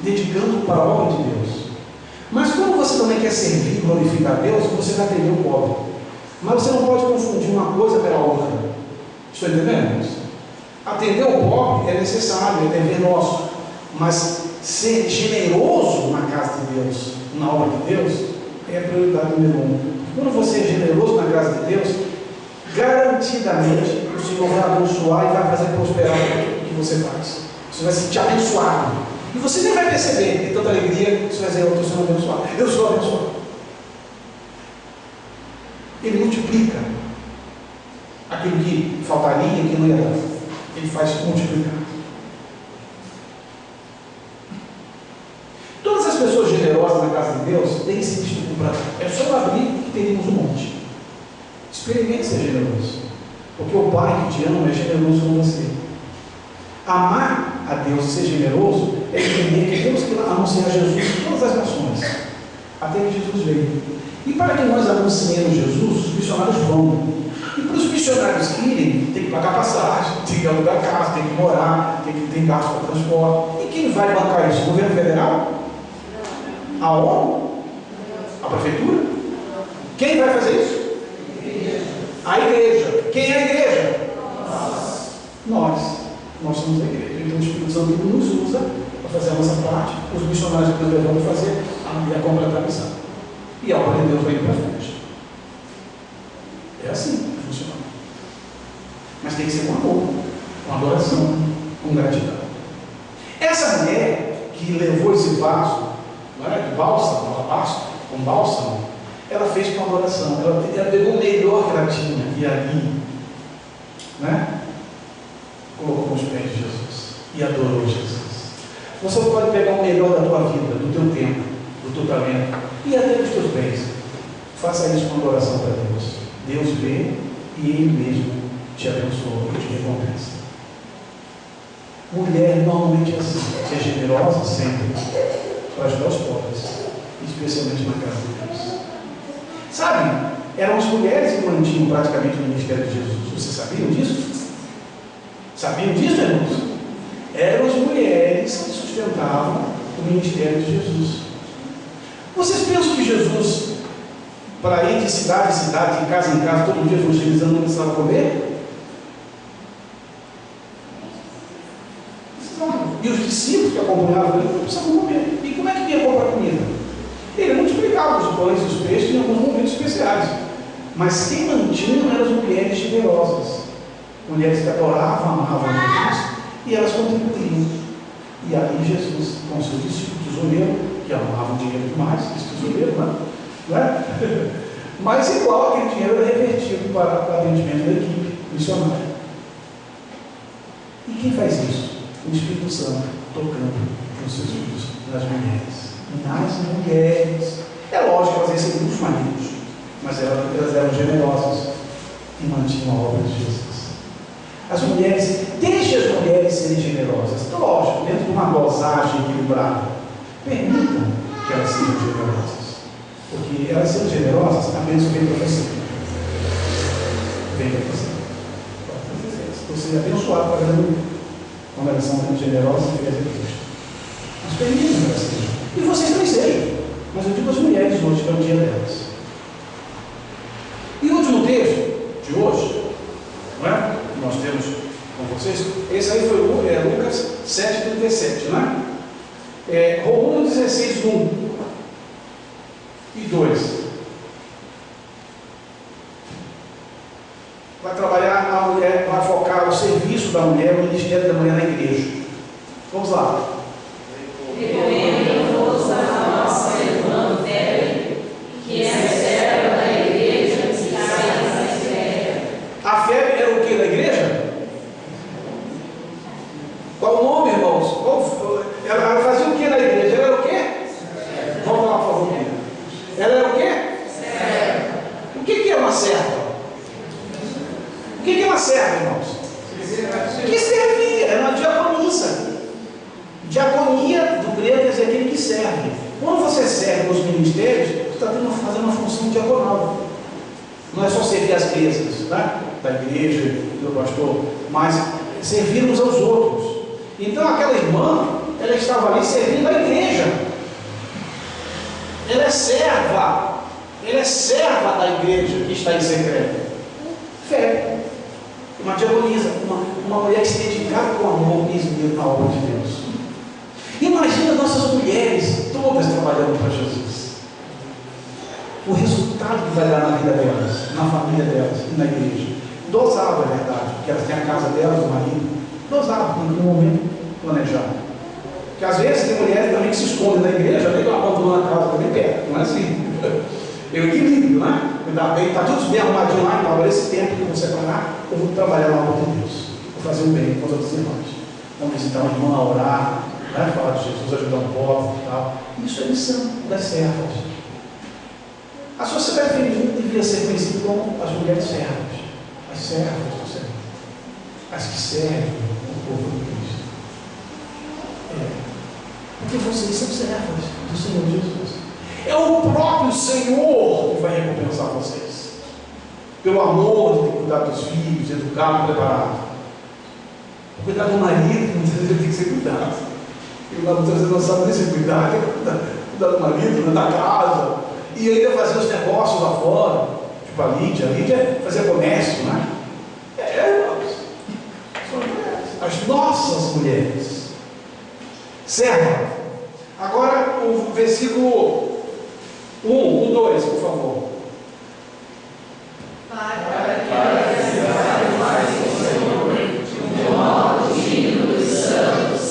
dedicando para a obra de Deus. Mas quando você também quer servir e glorificar a Deus, você vai atender o pobre. Mas você não pode confundir uma coisa pela outra. Estou entendendo? Atender o pobre é necessário, é dever nosso. Mas ser generoso na casa de Deus, na obra de Deus, é a prioridade número 1. Quando você é generoso na casa de Deus, garantidamente o Senhor vai abençoar e vai fazer prosperar o que você faz. Você vai se sentir abençoado. E você nem vai perceber, de tanta alegria, você vai dizer: eu estou sendo abençoado. Eu sou abençoado. Ele multiplica aquilo que faltaria, que não ia dar. Ele faz multiplicar. Todas as pessoas generosas na casa de Deus têm esse tipo para. É só abrir que teríamos um monte. Experimente ser generoso. Porque o Pai que te ama é generoso com você. Amar a Deus e ser generoso é entender que temos que anunciar Jesus em todas as nações, até que Jesus veio. E para que nós anunciemos Jesus, os missionários vão. E para os missionários irem, tem que pagar passagem, tem que alugar casa, tem que morar, tem que ter gasto para transporte. E quem vai bancar isso? O governo federal? A ONU? A prefeitura? Quem vai fazer isso? A igreja. Quem é a igreja? Nós. Nós somos a igreja. Então o Espírito Santo nos usa para fazer a nossa parte. Os missionários que nós levamos fazer a completar a missão. E a obra de Deus vai ir para frente. É assim que funciona. Mas tem que ser com amor, com adoração, com gratidão. Essa mulher que levou esse vaso, não é, de bálsamo, alabastro, com bálsamo, ela fez com adoração. Ela pegou o melhor que ela tinha e ali, né, colocou os pés de Jesus e adorou Jesus. Você pode pegar o melhor da tua vida, do teu tempo, do teu talento e até dos teus bens. Faça isso com adoração para Deus. Deus vê e Ele mesmo te abençoa e te recompensa. Mulher normalmente é assim, é generosa sempre para ajudar os pobres, especialmente na casa de Deus. Sabe, eram as mulheres que mantinham praticamente o ministério de Jesus. Vocês sabiam disso? Sabiam disso, irmãos? Eram as mulheres que sustentavam o ministério de Jesus. Vocês pensam que Jesus, para ir de cidade em cidade, de casa em casa, todo dia evangelizando, não precisava comer? E os discípulos que acompanhavam ele não precisavam comer. E como é que ia comprar comida? Ele multiplicava os pães e os peixes em alguns momentos especiais. Mas quem mantinha eram as mulheres generosas. Mulheres que adoravam, amavam Jesus e elas contribuíam. E aí Jesus, com seus discípulos, tesoureiro, que amavam dinheiro demais, esse tesoureiro, não é? Mas igual aquele dinheiro era revertido para o atendimento da equipe missionária. E quem faz isso? O Espírito Santo tocando nos seus filhos, nas mulheres. Nas mulheres. É lógico que elas recebiam os maridos, mas elas eram generosas e mantinham a obra de Jesus. As mulheres, deixe as mulheres serem generosas, lógico, dentro de uma dosagem equilibrada. Permitam que elas sejam generosas, porque elas sendo generosas, a bênção vem para você. Vem para você. Você é abençoado para a grande uma relação generosa e fiéis a Cristo. Mas permitam que elas sejam. E vocês também sejam. Mas eu digo às mulheres hoje, que é o dia delas. E o último texto de hoje, não é? Que nós temos com vocês, esse aí foi Lucas 7,37, não é? Romanos 16, 1 e 2. Vai trabalhar a mulher, vai focar o serviço da mulher, o ministério da mulher na igreja. Vamos lá. Recomendo-vos a nossa irmã Febe, que é serva da igreja que está em Israel. A Febe era o que da igreja? Qual o nome, irmãos? Ela fazia o que na igreja? Ela era o quê? Vamos lá, por favor. Ela era o quê? Serva. O que é uma serva? O que é uma serva, irmãos? Que servia, era uma diaconisa. Diaconia do grego quer dizer aquele que serve. Quando você serve nos ministérios, você está fazendo uma função diaconal. Não é só servir as mesas, tá? Da igreja, do pastor, mas servir uns aos outros. Então aquela irmã, ela estava ali servindo a igreja. Ela é serva da igreja que está em secreto. Fé. Uma diaconisa, uma mulher que se dedicava com amor e esmero na obra de Deus. Imagina nossas mulheres todas trabalhando para Jesus. O resultado que vai dar na vida delas, na família delas e na igreja. Dosado, é verdade, porque elas têm a casa delas, o marido. Dosado, no momento planejado. Porque às vezes tem mulheres também que se escondem na igreja, nem abandonam a casa também perto, não é assim? Eu equilíbrio, né? Cuidar bem, está tudo bem arrumadinho lá, então agora esse tempo que eu vou separar, eu vou trabalhar na obra de Deus. Vou fazer o bem com os outros irmãos. Vamos visitar um irmão a orar, né? Falar de Jesus, ajudar um pobre e tal. Isso é missão das servas. A sociedade feminina devia ser conhecida como as mulheres servas. As servas do Senhor. As que servem o povo de Cristo. Porque vocês são servas do Senhor Jesus. É o próprio Senhor que vai recompensar vocês. Pelo amor de ter cuidado dos filhos, educado, preparado. Cuidar do marido, muitas vezes ele tem que ser cuidado. E muitas vezes não sabe nem se cuidar, tem que cuidar. cuidar do marido, da casa, e ainda fazer os negócios lá fora, tipo a Lídia fazia comércio, né? As nossas mulheres. Certo? Agora o versículo 1, o 2, por favor. Para que mais o Senhor de modo digno dos santos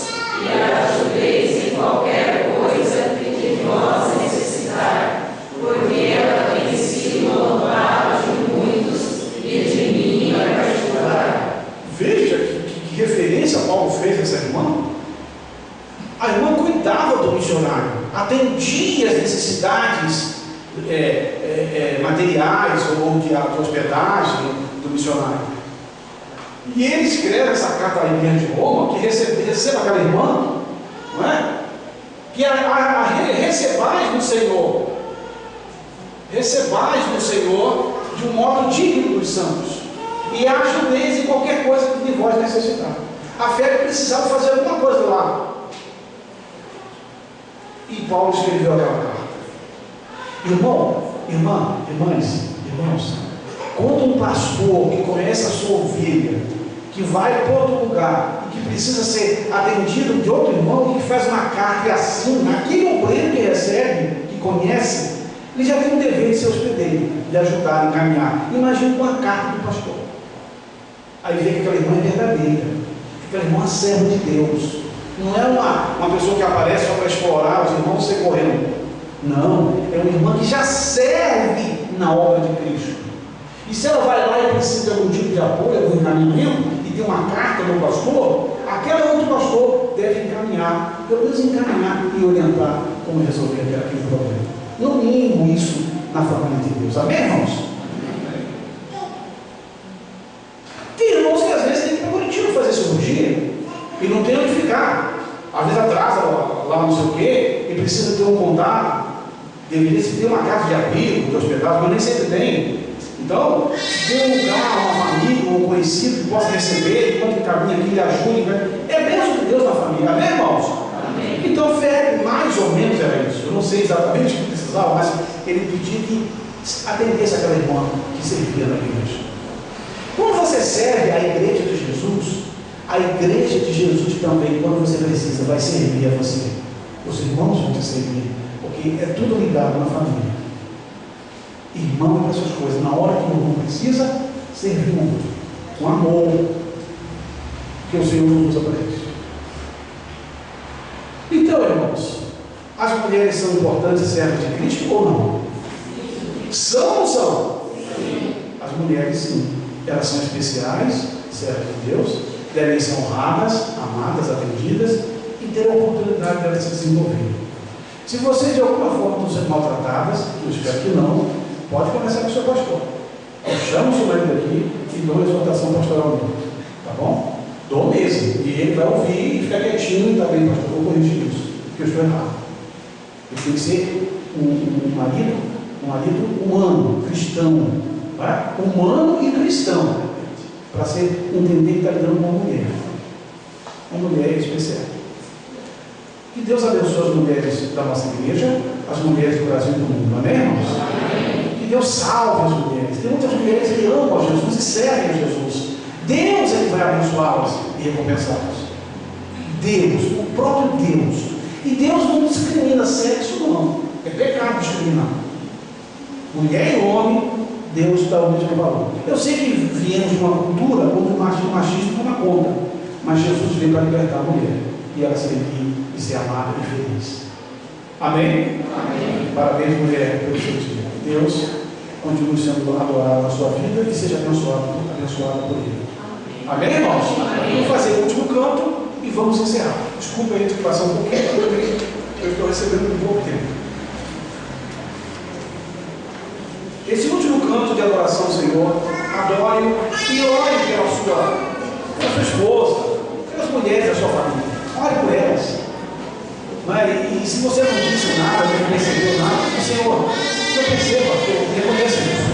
e ajudeis em qualquer coisa que vós necessitar, porque ela tem sido o amparo de muitos e de mim em particular. Veja que referência Paulo fez a essa irmã. A irmã cuidava do missionário, atendia as necessidades materiais ou de hospedagem do missionário. E ele escreve essa carta à igreja de Roma, que receba aquela irmã, não é? Que recebais no Senhor, de um modo digno dos santos, e ajudeis em qualquer coisa que de vós necessitar. A fé precisava fazer alguma coisa lá. E Paulo escreveu aquela carta. Irmãos, quando um pastor que conhece a sua ovelha, que vai para outro lugar e que precisa ser atendido de outro irmão, que faz uma carta e assina, aquele obreiro que recebe, que conhece, ele já tem um dever de ser hospedeiro, de ajudar, encaminhar. Imagina uma carta do pastor. Aí vê que aquela irmã é verdadeira, aquela irmã é serva de Deus. Não é uma pessoa que aparece só para explorar os irmãos e sair correndo. Não, é uma irmã que já serve na obra de Cristo. E se ela vai lá e precisa de algum tipo de apoio, algum encaminhamento, e tem uma carta do pastor, aquele outro pastor deve encaminhar, pelo menos encaminhar e orientar como resolver aquele problema. No mínimo isso na família de Deus. Amém, irmãos? Tem irmãos que às vezes tem que ir para Curitiba fazer cirurgia e não tem onde ficar. Às vezes atrasa lá não sei o quê e precisa ter um contato. Deveria se ter uma casa de abrigo, de hospedagem, mas nem sempre tem. Então, se tem um lugar, uma família, um conhecido que possa receber, enquanto ele caminha aqui, ele ajude, né? É bênção de Deus na família, amém, irmãos? Amém. Então, fé, mais ou menos era isso. Eu não sei exatamente o que precisava, mas ele pedia que atendesse aquela irmã que servia na igreja. Quando você serve a igreja de Jesus, a igreja de Jesus também, quando você precisa, vai servir a você. Os irmãos vão te servir, porque é tudo ligado na família. Irmão é para essas coisas. Na hora que o irmão precisa, servir o outro com amor, que o Senhor nos usa para isso. Então, irmãos, as mulheres são importantes e servas de Cristo ou não? São ou não são? Sim. As mulheres, sim. Elas são especiais, servas de Deus, devem ser honradas, amadas, atendidas e ter a oportunidade de elas se desenvolverem. Se vocês de alguma forma estão sendo maltratadas, eu espero que não, pode conversar com o seu pastor. Eu chamo o seu marido aqui e dou a exortação pastoral dele. Tá bom? Dou mesmo. E ele vai ouvir e ficar quietinho e tá bem, pastor, vou corrigir isso, porque eu estou errado. Ele tem que ser um marido humano, cristão. Tá? Humano e cristão. Para entender que está lidando com uma mulher. Uma mulher especial. Que Deus abençoe as mulheres da nossa igreja, as mulheres do Brasil e do mundo, amém, irmãos? Que Deus salve as mulheres. Tem muitas mulheres que amam a Jesus e servem a Jesus. Deus é que vai abençoá-las e recompensá-las. Deus, o próprio Deus. E Deus não discrimina sexo, não. É pecado discriminar. Mulher e homem, Deus dá o mesmo valor. Eu sei que viemos de uma cultura onde o machismo toma conta, mas Jesus veio para libertar a mulher e ela servir e ser amada e feliz. Amém? Amém. Parabéns, mulher, pelo seu dia. Deus continue sendo adorado na sua vida e seja abençoado por Ele. Amém, irmãos? Vamos fazer o último canto e vamos encerrar. Desculpa aí de passar um pouquinho, eu estou recebendo um pouco tempo. Esse último canto de adoração ao Senhor, adore e ore pela sua esposa, pelas mulheres da sua família. Ore por elas. Não é? E se você não disse nada, não percebeu nada, o Senhor perceba, eu reconheço isso.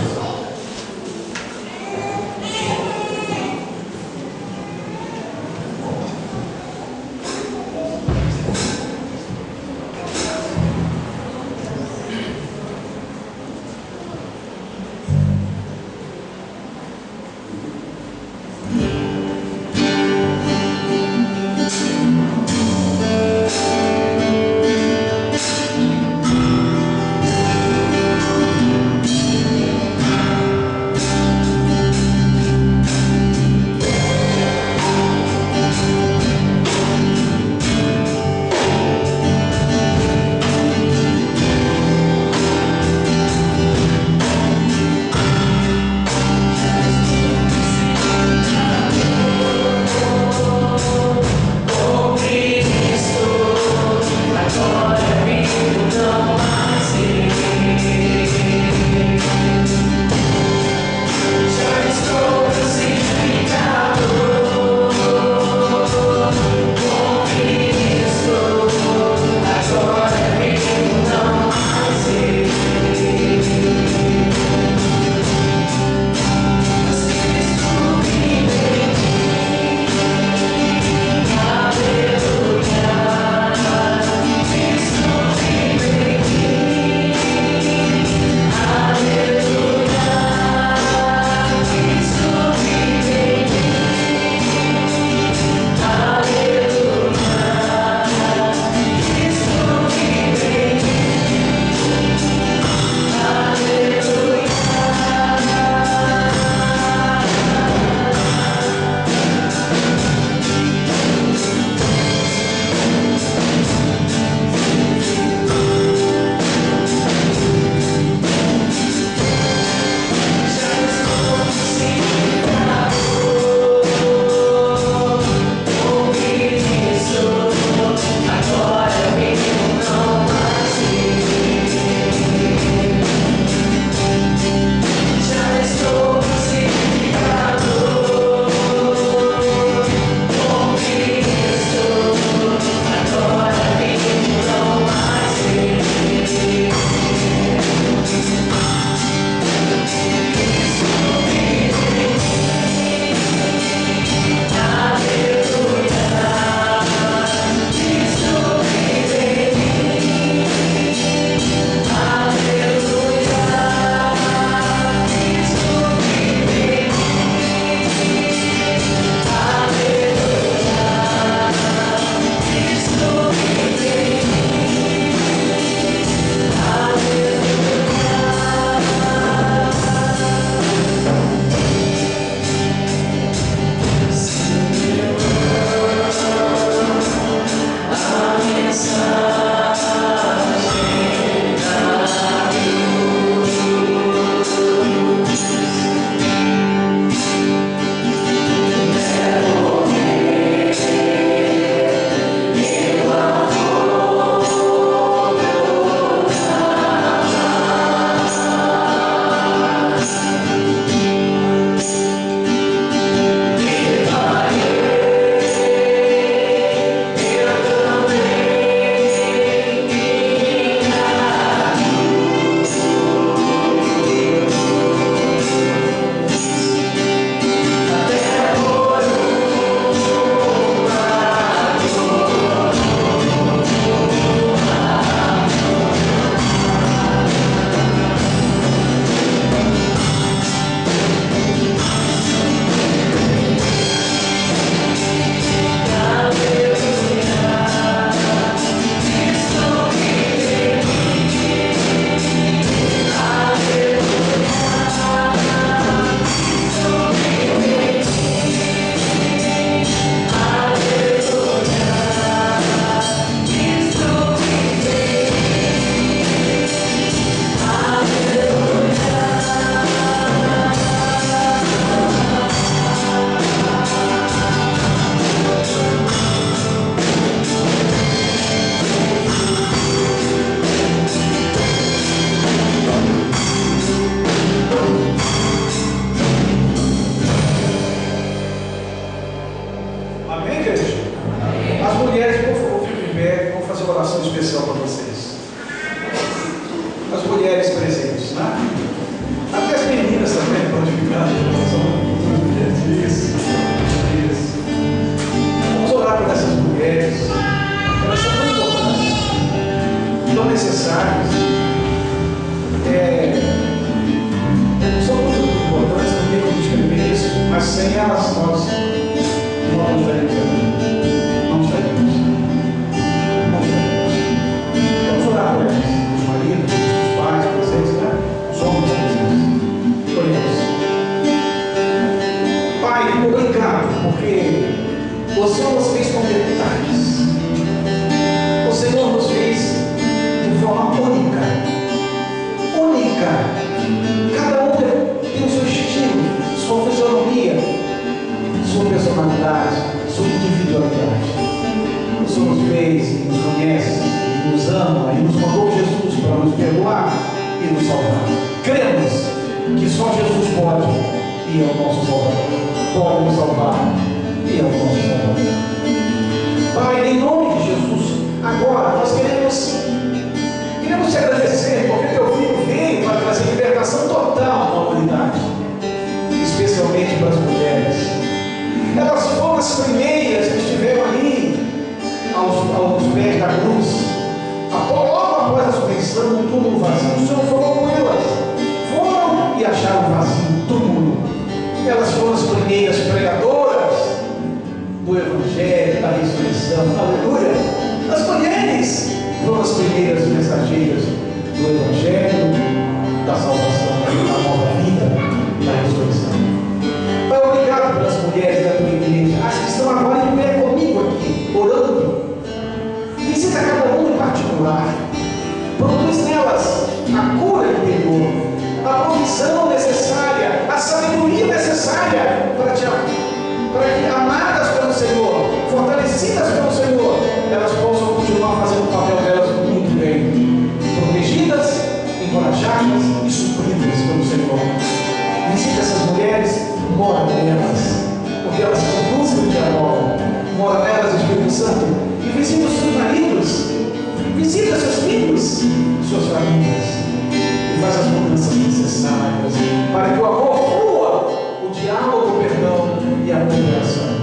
mulheres presentes, né? Até as meninas também podem ficar em relação às mulheres. Isso. Vamos orar por essas mulheres. Elas são tão importantes, tão necessárias. São muito importantes, não tem como descrever isso, mas sem elas nós não estaremos aqui. Não estaremos. Não estaremos. Vamos orar por elas, os maridos, os pais presentes, né? Os homens presentes. Oremos. Pai, obrigado, porque o Senhor nos fez com detalhes. O Senhor nos fez de forma única. Cada um tem o seu estilo, sua fisionomia, sua personalidade, sua individualidade. O Senhor nos fez, nos conhece, nos ama e nos mandou Jesus para nos perdoar e nos salvar. Cremos que só Jesus pode e é o nosso Salvador. Pode nos salvar e é o nosso Salvador. Pai, em nome de Jesus, agora nós queremos te agradecer, porque teu filho veio para trazer libertação total à humanidade, especialmente para as mulheres. Elas foram as primeiras que estiveram ali, aos pés da cruz. Logo após a ressurreição, o túmulo vazio, o Senhor falou com elas. Foram e acharam vazio o túmulo. Elas foram as primeiras pregadoras do Evangelho, da ressurreição. Aleluia! As mulheres foram as primeiras mensageiras do Evangelho, da salvação, da nova vida, da ressurreição. Pai, obrigado pelas mulheres da tua igreja, as que estão agora em pé comigo aqui, orando. Visita cada um em particular. Produz nelas a cura interior, a provisão necessária, a sabedoria necessária para que, amadas pelo Senhor, fortalecidas pelo Senhor, elas possam continuar fazendo o papel delas muito bem, protegidas, encorajadas e supridas pelo Senhor. Visita essas mulheres, mora nelas, porque elas produzem o dia novo. Mora nelas, Espírito Santo, e visita os seus maridos, visita seus filhos, suas famílias, e faz as mudanças necessárias para que o amor flua, o diálogo, o perdão e a cooperação.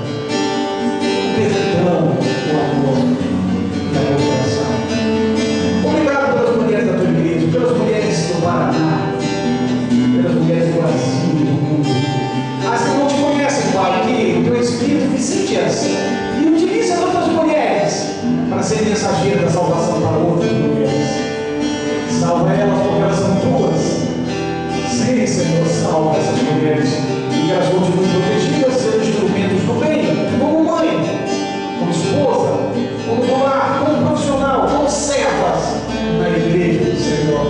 O perdão, o amor e a cooperação. Obrigado pelas mulheres da tua igreja, pelas mulheres do Paraná, pelas mulheres do Brasil e do mundo. As que não te conhecem, Pai, que o teu Espírito visite-as e utilize as outras mulheres para serem mensageiras da salvação para outras mulheres. Salva elas porque elas são tuas. Sim, Senhor, salva essas mulheres e que elas continuem protegidas, sendo instrumentos do bem, como mãe, como esposa, como lar, como profissional, como servas na igreja do Senhor.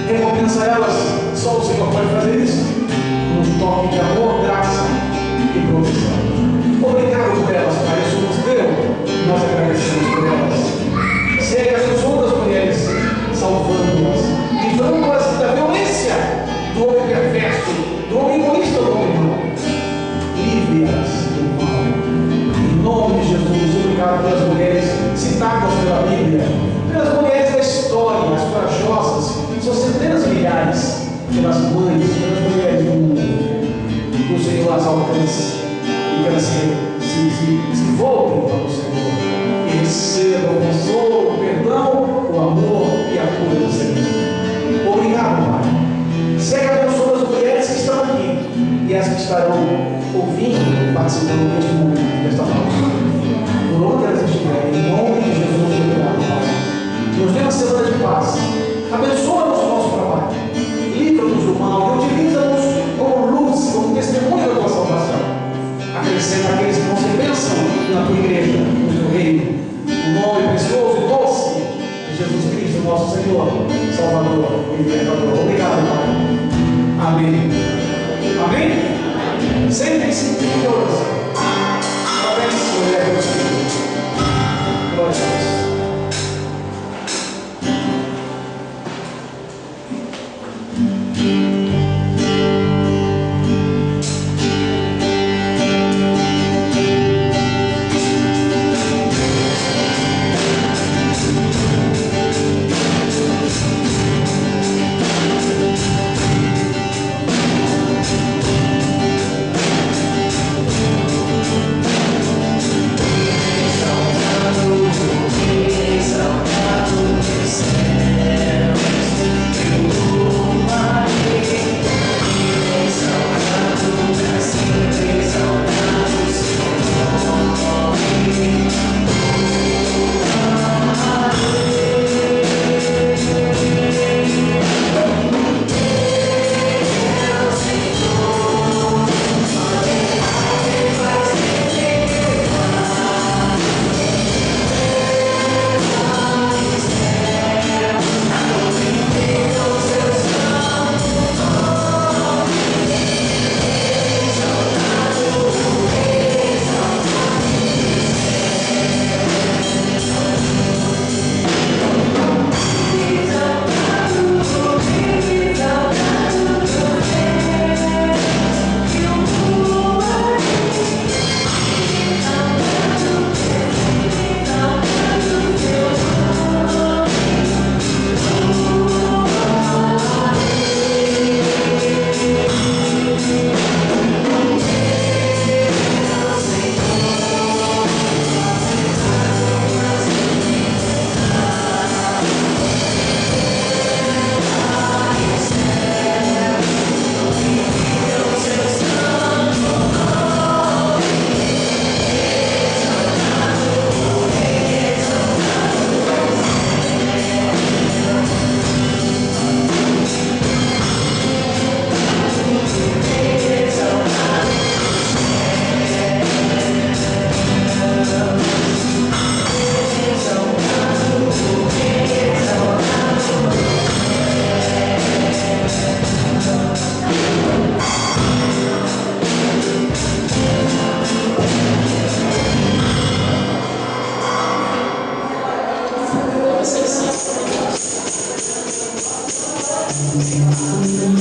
Recompensa elas, só o Senhor pode fazer isso, um toque de amor, graça e provisão. Obrigado por elas, Pai, isso nos deu, nós agradecemos por elas. Segue essas outras mulheres, salvando-as, livrando-as da violência do homem perverso, do homem egoísta, do homem mau. Livre-as do mal. Em nome de Jesus, obrigado pelas mulheres citadas pela Bíblia, pelas mulheres da história, as corajosas, são centenas de milhares, pelas mães, pelas mulheres do mundo. Que o Senhor as alcance e que elas se voltem para o Senhor e recebam o consolo, o perdão, o amor e a cura do Senhor. Obrigado, Pai. Segue abençoando as mulheres que estão aqui e as que estarão ouvindo, participando deste momento, desta palavra. Por onde elas estiverem, em nome de Jesus, obrigado, Pai. Nos dê uma semana de paz. Abençoa-nos o nosso trabalho. Livra-nos do mal e utiliza-nos como luz, como testemunho da tua salvação. Acrescenta aqueles que não se pensam na tua igreja, no teu reino. No nome precioso e doce de Jesus Cristo, nosso Senhor, Salvador e Libertador. Obrigado, Pai. Amém. Amém? Sempre em oração. Parabéns, mulher do Espírito. Glória a Deus. Coração